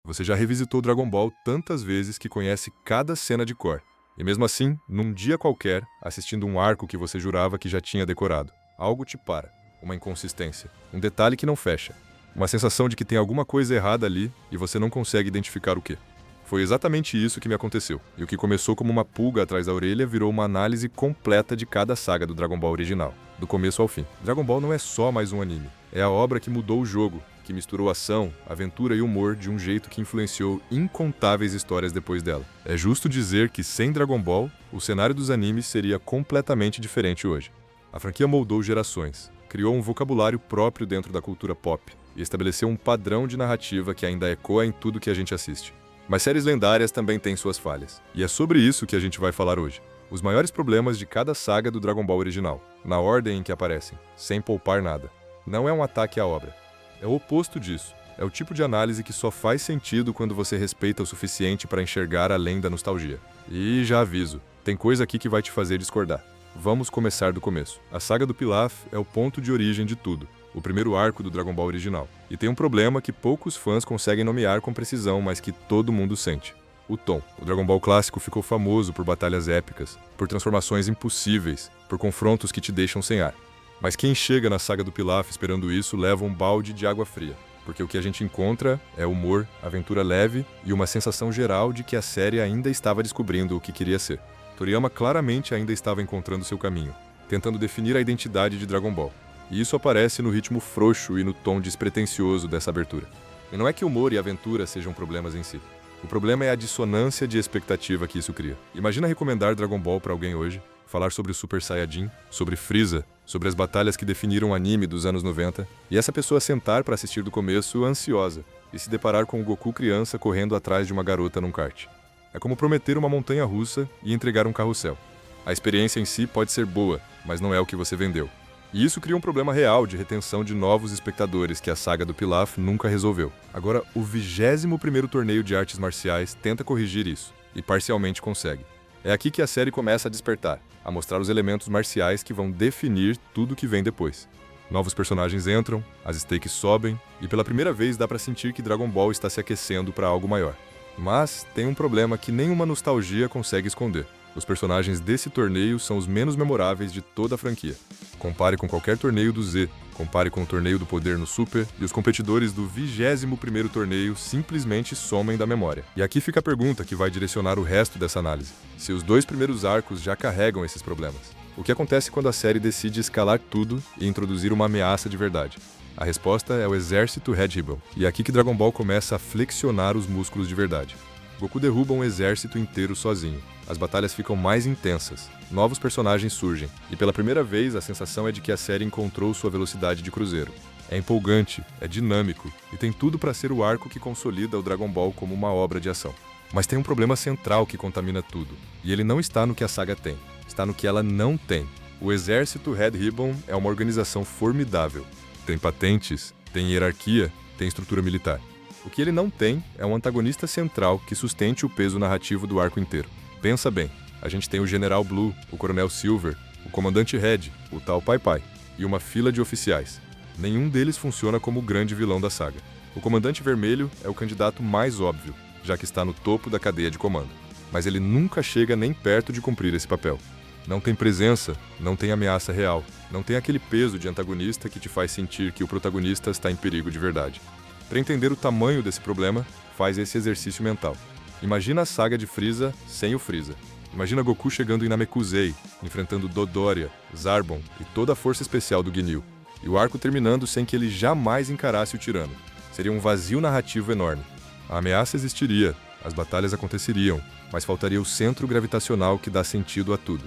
Você já revisitou Dragon Ball tantas vezes que conhece cada cena de cor. E mesmo assim, num dia qualquer, assistindo um arco que você jurava que já tinha decorado, algo te para. Uma inconsistência, um detalhe que não fecha. Uma sensação de que tem alguma coisa errada ali e você não consegue identificar o quê. Foi exatamente isso que me aconteceu. E o que começou como uma pulga atrás da orelha virou uma análise completa de cada saga do Dragon Ball original, do começo ao fim. Dragon Ball não é só mais um anime. É a obra que mudou o jogo, que misturou ação, aventura e humor de um jeito que influenciou incontáveis histórias depois dela. É justo dizer que sem Dragon Ball, o cenário dos animes seria completamente diferente hoje. A franquia moldou gerações, criou um vocabulário próprio dentro da cultura pop e estabeleceu um padrão de narrativa que ainda ecoa em tudo que a gente assiste. Mas séries lendárias também têm suas falhas, e é sobre isso que a gente vai falar hoje. Os maiores problemas de cada saga do Dragon Ball original, na ordem em que aparecem, sem poupar nada. Não é um ataque à obra. É o oposto disso. É o tipo de análise que só faz sentido quando você respeita o suficiente para enxergar além da nostalgia. E já aviso, tem coisa aqui que vai te fazer discordar. Vamos começar do começo. A saga do Pilaf é o ponto de origem de tudo, o primeiro arco do Dragon Ball original. E tem um problema que poucos fãs conseguem nomear com precisão, mas que todo mundo sente. O tom. O Dragon Ball clássico ficou famoso por batalhas épicas, por transformações impossíveis, por confrontos que te deixam sem ar. Mas quem chega na saga do Pilaf esperando isso leva um balde de água fria, porque o que a gente encontra é humor, aventura leve e uma sensação geral de que a série ainda estava descobrindo o que queria ser. Toriyama claramente ainda estava encontrando seu caminho, tentando definir a identidade de Dragon Ball. E isso aparece no ritmo frouxo e no tom despretensioso dessa abertura. E não é que humor e aventura sejam problemas em si. O problema é a dissonância de expectativa que isso cria. Imagina recomendar Dragon Ball para alguém hoje, falar sobre o Super Saiyajin, sobre Frieza, sobre as batalhas que definiram o anime dos anos 90, e essa pessoa sentar para assistir do começo ansiosa e se deparar com o Goku criança correndo atrás de uma garota num kart. É como prometer uma montanha russa e entregar um carrossel. A experiência em si pode ser boa, mas não é o que você vendeu. E isso cria um problema real de retenção de novos espectadores que a saga do Pilaf nunca resolveu. Agora, o 21º torneio de artes marciais tenta corrigir isso, e parcialmente consegue. É aqui que a série começa a despertar, a mostrar os elementos marciais que vão definir tudo que vem depois. Novos personagens entram, as stakes sobem, e pela primeira vez dá pra sentir que Dragon Ball está se aquecendo para algo maior. Mas tem um problema que nenhuma nostalgia consegue esconder. Os personagens desse torneio são os menos memoráveis de toda a franquia. Compare com qualquer torneio do Z, compare com o torneio do poder no Super, e os competidores do 21º torneio simplesmente somem da memória. E aqui fica a pergunta que vai direcionar o resto dessa análise. Se os 2 primeiros arcos já carregam esses problemas, o que acontece quando a série decide escalar tudo e introduzir uma ameaça de verdade? A resposta é o Exército Red Ribbon. E é aqui que Dragon Ball começa a flexionar os músculos de verdade. Goku derruba um exército inteiro sozinho. As batalhas ficam mais intensas, novos personagens surgem, e pela primeira vez a sensação é de que a série encontrou sua velocidade de cruzeiro. É empolgante, é dinâmico, e tem tudo para ser o arco que consolida o Dragon Ball como uma obra de ação. Mas tem um problema central que contamina tudo, e ele não está no que a saga tem, está no que ela não tem. O Exército Red Ribbon é uma organização formidável. Tem patentes, tem hierarquia, tem estrutura militar. O que ele não tem é um antagonista central que sustente o peso narrativo do arco inteiro. Pensa bem, a gente tem o General Blue, o Coronel Silver, o Comandante Red, o tal Pai Pai, e uma fila de oficiais. Nenhum deles funciona como o grande vilão da saga. O Comandante Vermelho é o candidato mais óbvio, já que está no topo da cadeia de comando. Mas ele nunca chega nem perto de cumprir esse papel. Não tem presença, não tem ameaça real, não tem aquele peso de antagonista que te faz sentir que o protagonista está em perigo de verdade. Para entender o tamanho desse problema, faz esse exercício mental. Imagina a saga de Frieza sem o Frieza. Imagina Goku chegando em Namekusei, enfrentando Dodoria, Zarbon e toda a força especial do Ginyu. E o arco terminando sem que ele jamais encarasse o tirano. Seria um vazio narrativo enorme. A ameaça existiria, as batalhas aconteceriam, mas faltaria o centro gravitacional que dá sentido a tudo.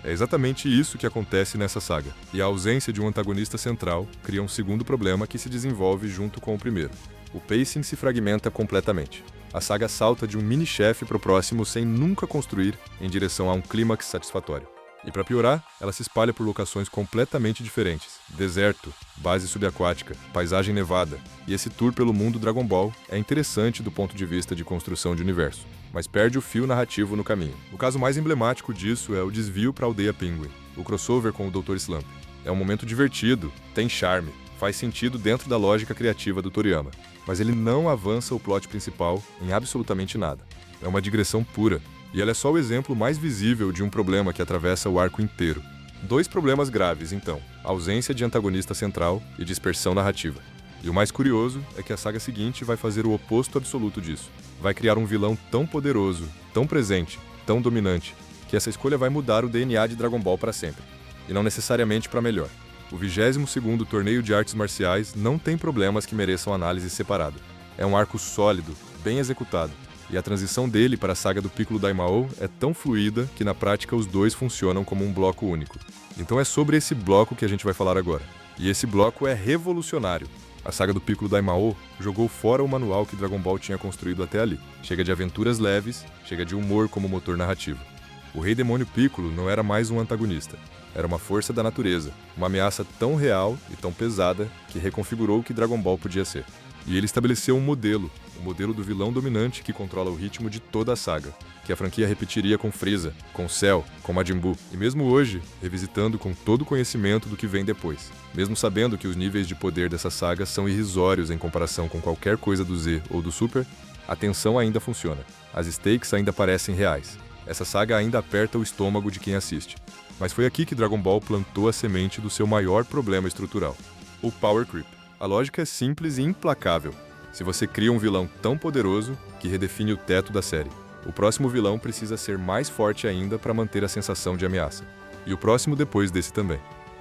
É exatamente isso que acontece nessa saga, e a ausência de um antagonista central cria um segundo problema que se desenvolve junto com o primeiro. O pacing se fragmenta completamente. A saga salta de um mini-chefe pro próximo sem nunca construir em direção a um clímax satisfatório. E para piorar, ela se espalha por locações completamente diferentes. Deserto, base subaquática, paisagem nevada. E esse tour pelo mundo Dragon Ball é interessante do ponto de vista de construção de universo, mas perde o fio narrativo no caminho. O caso mais emblemático disso é o desvio para a aldeia Pinguim, o crossover com o Dr. Slump. É um momento divertido, tem charme, Faz sentido dentro da lógica criativa do Toriyama, mas ele não avança o plot principal em absolutamente nada. É uma digressão pura, e ela é só o exemplo mais visível de um problema que atravessa o arco inteiro. 2 problemas graves, então: ausência de antagonista central e dispersão narrativa. E o mais curioso é que a saga seguinte vai fazer o oposto absoluto disso. Vai criar um vilão tão poderoso, tão presente, tão dominante, que essa escolha vai mudar o DNA de Dragon Ball para sempre. E não necessariamente para melhor. O 22º Torneio de Artes Marciais não tem problemas que mereçam análise separada. É um arco sólido, bem executado, e a transição dele para a saga do Piccolo Daimao é tão fluida que na prática os dois funcionam como um bloco único. Então é sobre esse bloco que a gente vai falar agora. E esse bloco é revolucionário. A saga do Piccolo Daimao jogou fora o manual que Dragon Ball tinha construído até ali. Chega de aventuras leves, chega de humor como motor narrativo. O Rei Demônio Piccolo não era mais um antagonista. Era uma força da natureza, uma ameaça tão real e tão pesada que reconfigurou o que Dragon Ball podia ser. E ele estabeleceu um modelo, o modelo do vilão dominante que controla o ritmo de toda a saga, que a franquia repetiria com Frieza, com Cell, com Majin Buu, e mesmo hoje, revisitando com todo o conhecimento do que vem depois. Mesmo sabendo que os níveis de poder dessa saga são irrisórios em comparação com qualquer coisa do Z ou do Super, a tensão ainda funciona, as stakes ainda parecem reais. Essa saga ainda aperta o estômago de quem assiste. Mas foi aqui que Dragon Ball plantou a semente do seu maior problema estrutural: o Power Creep. A lógica é simples e implacável. Se você cria um vilão tão poderoso que redefine o teto da série, o próximo vilão precisa ser mais forte ainda para manter a sensação de ameaça. E o próximo depois desse também.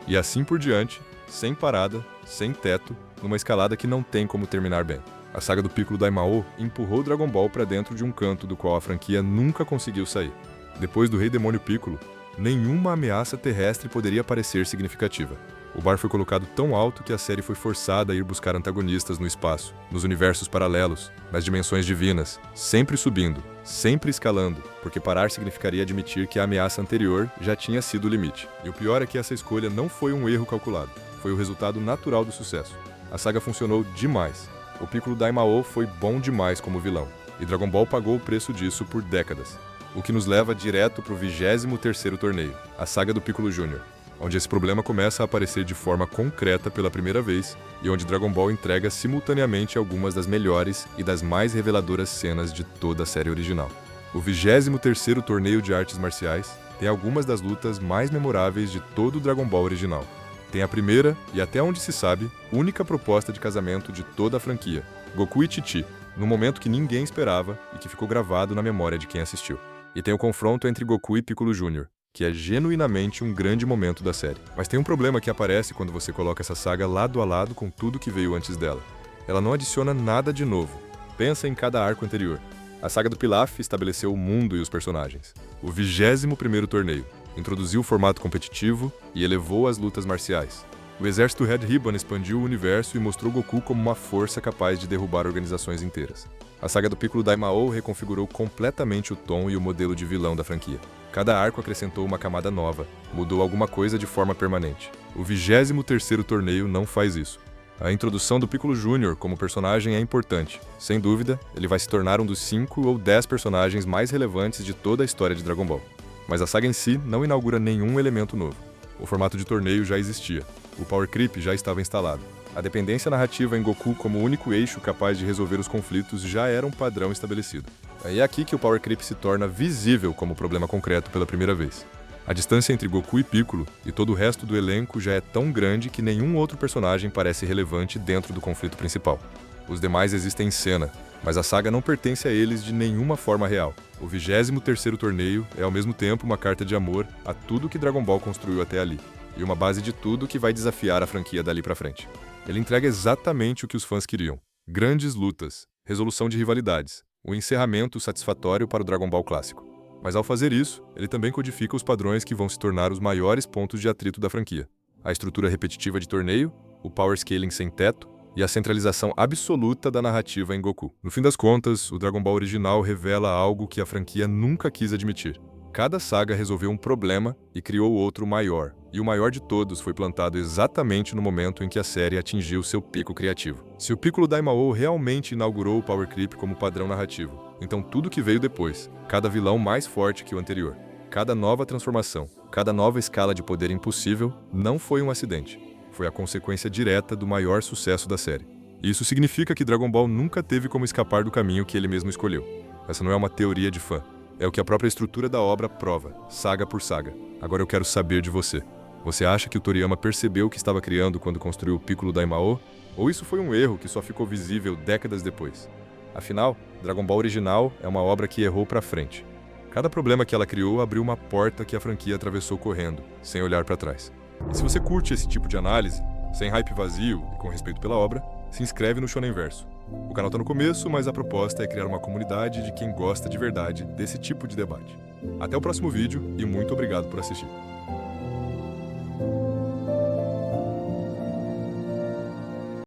E assim por diante, sem parada, sem teto, numa escalada que não tem como terminar bem. A saga do Piccolo Daimao empurrou Dragon Ball para dentro de um canto do qual a franquia nunca conseguiu sair. Depois do Rei Demônio Piccolo, nenhuma ameaça terrestre poderia parecer significativa. O bar foi colocado tão alto que a série foi forçada a ir buscar antagonistas no espaço, nos universos paralelos, nas dimensões divinas, sempre subindo, sempre escalando, porque parar significaria admitir que a ameaça anterior já tinha sido o limite. E o pior é que essa escolha não foi um erro calculado, foi o resultado natural do sucesso. A saga funcionou demais. O Piccolo Daimao foi bom demais como vilão, e Dragon Ball pagou o preço disso por décadas. O que nos leva direto para o 23º torneio, a saga do Piccolo Jr., onde esse problema começa a aparecer de forma concreta pela primeira vez e onde Dragon Ball entrega simultaneamente algumas das melhores e das mais reveladoras cenas de toda a série original. O 23º Torneio de Artes Marciais tem algumas das lutas mais memoráveis de todo o Dragon Ball original. Tem a primeira, e até onde se sabe, única proposta de casamento de toda a franquia, Goku e Titi, num momento que ninguém esperava e que ficou gravado na memória de quem assistiu. E tem o confronto entre Goku e Piccolo Jr., que é genuinamente um grande momento da série. Mas tem um problema que aparece quando você coloca essa saga lado a lado com tudo que veio antes dela. Ela não adiciona nada de novo. Pensa em cada arco anterior. A saga do Pilaf estabeleceu o mundo e os personagens. O 21º torneio introduziu o formato competitivo e elevou as lutas marciais. O exército Red Ribbon expandiu o universo e mostrou Goku como uma força capaz de derrubar organizações inteiras. A saga do Piccolo Daimao reconfigurou completamente o tom e o modelo de vilão da franquia. Cada arco acrescentou uma camada nova, mudou alguma coisa de forma permanente. O 23º torneio não faz isso. A introdução do Piccolo Jr. como personagem é importante. Sem dúvida, ele vai se tornar um dos 5 ou 10 personagens mais relevantes de toda a história de Dragon Ball. Mas a saga em si não inaugura nenhum elemento novo. O formato de torneio já existia. O Power Creep já estava instalado. A dependência narrativa em Goku como único eixo capaz de resolver os conflitos já era um padrão estabelecido. É aqui que o Power Creep se torna visível como problema concreto pela primeira vez. A distância entre Goku e Piccolo e todo o resto do elenco já é tão grande que nenhum outro personagem parece relevante dentro do conflito principal. Os demais existem em cena, mas a saga não pertence a eles de nenhuma forma real. O 23º torneio é ao mesmo tempo uma carta de amor a tudo que Dragon Ball construiu até ali, e uma base de tudo que vai desafiar a franquia dali pra frente. Ele entrega exatamente o que os fãs queriam: grandes lutas, resolução de rivalidades, um encerramento satisfatório para o Dragon Ball clássico. Mas ao fazer isso, ele também codifica os padrões que vão se tornar os maiores pontos de atrito da franquia: a estrutura repetitiva de torneio, o power scaling sem teto e a centralização absoluta da narrativa em Goku. No fim das contas, o Dragon Ball original revela algo que a franquia nunca quis admitir. Cada saga resolveu um problema e criou outro maior, e o maior de todos foi plantado exatamente no momento em que a série atingiu seu pico criativo. Se o Piccolo Daimao realmente inaugurou o Power Creep como padrão narrativo, então tudo que veio depois, cada vilão mais forte que o anterior, cada nova transformação, cada nova escala de poder impossível, não foi um acidente. foi a consequência direta do maior sucesso da série. Isso significa que Dragon Ball nunca teve como escapar do caminho que ele mesmo escolheu. Essa não é uma teoria de fã. É o que a própria estrutura da obra prova, saga por saga. Agora eu quero saber de você. Você acha que o Toriyama percebeu o que estava criando quando construiu o Piccolo Daimao? Ou isso foi um erro que só ficou visível décadas depois? Afinal, Dragon Ball original é uma obra que errou pra frente. Cada problema que ela criou abriu uma porta que a franquia atravessou correndo, sem olhar pra trás. E se você curte esse tipo de análise, sem hype vazio e com respeito pela obra, se inscreve no Shonen Verso. O canal tá no começo, mas a proposta é criar uma comunidade de quem gosta de verdade desse tipo de debate. Até o próximo vídeo e muito obrigado por assistir.